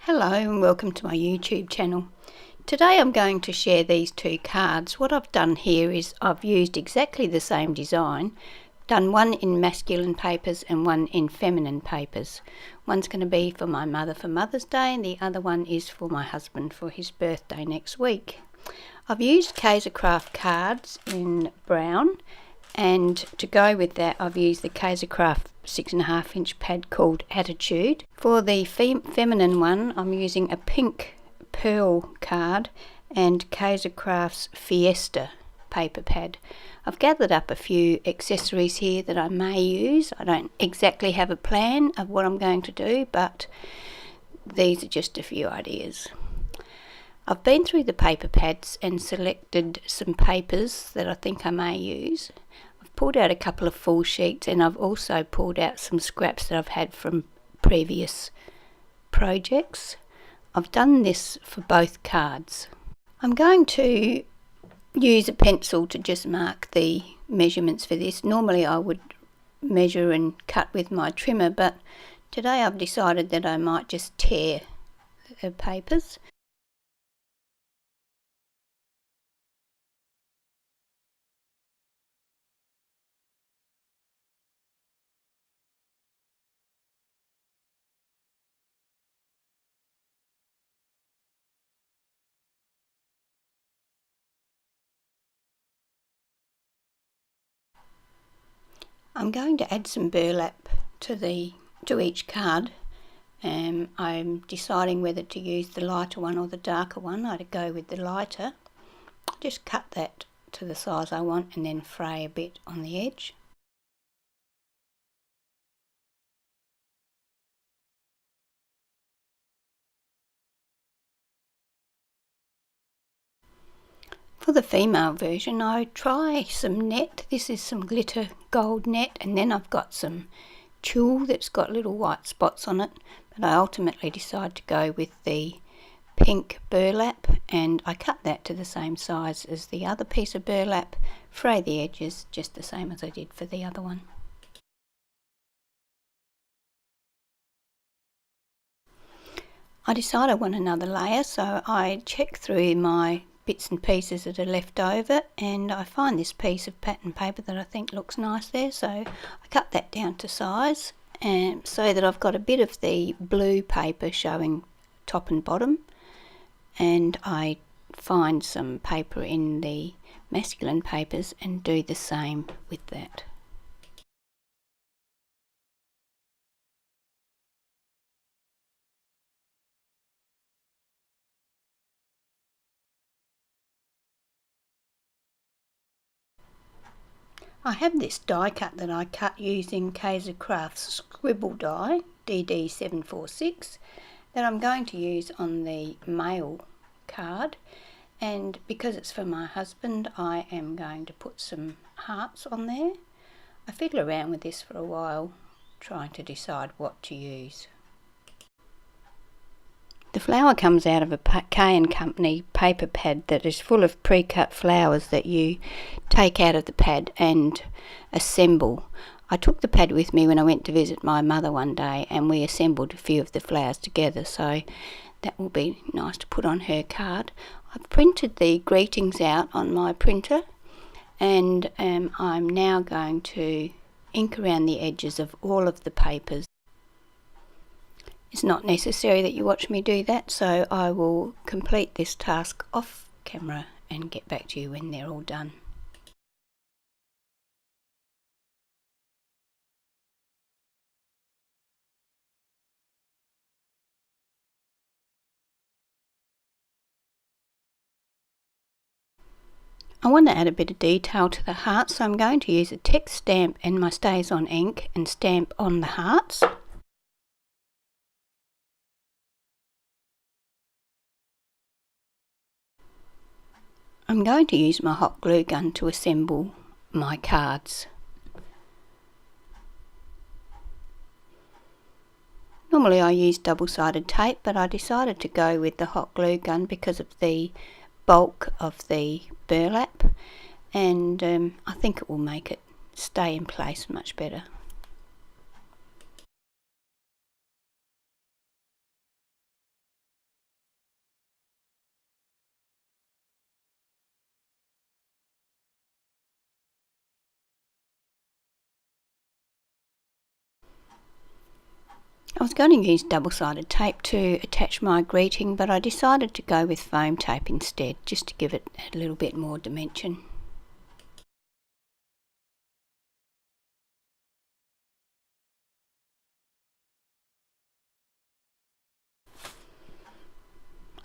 Hello and welcome to my YouTube channel. Today I'm going to share these two cards. What I've done here is I've used exactly the same design, done one in masculine papers and one in feminine papers. One's going to be for my mother for Mother's Day and the other one is for my husband for his birthday next week. I've used Craft cards in brown, and to go with that I've used the Craft 6.5 inch pad called Attitude. For the feminine one I'm using a pink pearl card and Craft's Fiesta paper pad. I've gathered up a few accessories here that I may use. I don't exactly have a plan of what I'm going to do, but these are just a few ideas. I've been through the paper pads and selected some papers that I think I may use. I've pulled out a couple of full sheets and I've also pulled out some scraps that I've had from previous projects. I've done this for both cards. I'm going to use a pencil to just mark the measurements for this. Normally I would measure and cut with my trimmer, but today I've decided that I might just tear the papers. I'm going to add some burlap to each card. I'm deciding whether to use the lighter one or the darker one. I'd go with the lighter. Just cut that to the size I want and then fray a bit on the edge. For the female version I try some net. This is some glitter gold net, and then I've got some tulle that's got little white spots on it, but I ultimately decide to go with the pink burlap, and I cut that to the same size as the other piece of burlap, fray the edges just the same as I did for the other one. I decide I want another layer, so I check through my bits and pieces that are left over, and I find this piece of pattern paper that I think looks nice there, so I cut that down to size, and so that I've got a bit of the blue paper showing top and bottom, and I find some paper in the masculine papers and do the same with that. I have this die cut that I cut using Craft's scribble die DD746 that I'm going to use on the male card, and because it's for my husband I am going to put some hearts on there. I fiddle around with this for a while trying to decide what to use. The flower comes out of a K&Company paper pad that is full of pre-cut flowers that you take out of the pad and assemble. I took the pad with me when I went to visit my mother one day and we assembled a few of the flowers together, so that will be nice to put on her card. I've printed the greetings out on my printer, and I'm now going to ink around the edges of all of the papers. It's not necessary that you watch me do that, so I will complete this task off camera and get back to you when they're all done. I want to add a bit of detail to the hearts, so I'm going to use a text stamp and my StazOn ink and stamp on the hearts. I'm going to use my hot glue gun to assemble my cards. Normally I use double-sided tape, but I decided to go with the hot glue gun because of the bulk of the burlap, and I think it will make it stay in place much better. was going to use double-sided tape to attach my greeting, but I decided to go with foam tape instead, just to give it a little bit more dimension.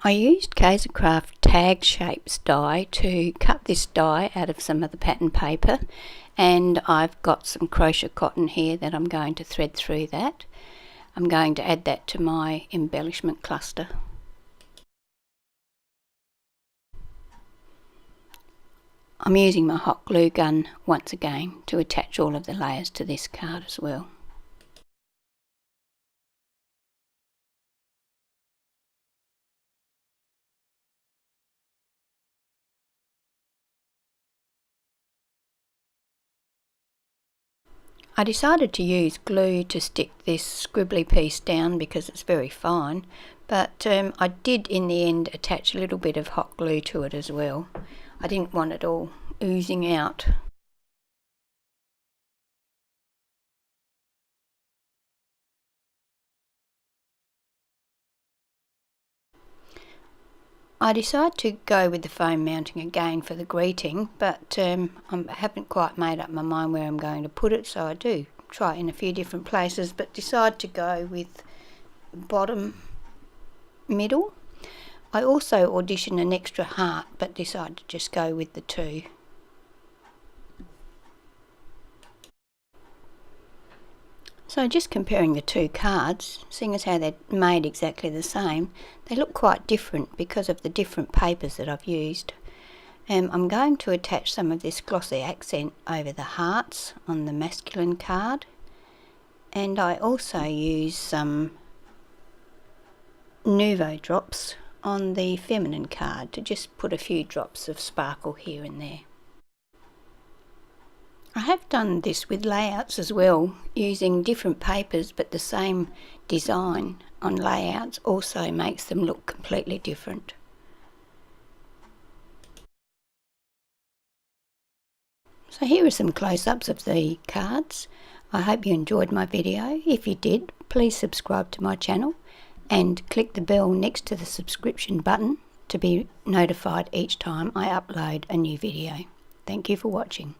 I used Closeups tag shapes die to cut this die out of some of the pattern paper, and I've got some crochet cotton here that I'm going to thread through that. I'm going to add that to my embellishment cluster. I'm using my hot glue gun once again to attach all of the layers to this card as well. I decided to use glue to stick this scribbly piece down because it's very fine, but I did in the end attach a little bit of hot glue to it as well. I didn't want it all oozing out. I decided to go with the foam mounting again for the greeting, but I haven't quite made up my mind where I'm going to put it, so I do try it in a few different places, but decide to go with bottom middle. I also auditioned an extra heart, but decided to just go with the two. So just comparing the two cards, seeing as how they're made exactly the same, they look quite different because of the different papers that I've used. I'm going to attach some of this glossy accent over the hearts on the masculine card, and I also use some Nouveau drops on the feminine card to just put a few drops of sparkle here and there. I have done this with layouts as well, using different papers, but the same design on layouts also makes them look completely different. So here are some close-ups of the cards. I hope you enjoyed my video. If you did, please subscribe to my channel and click the bell next to the subscription button to be notified each time I upload a new video. Thank you for watching.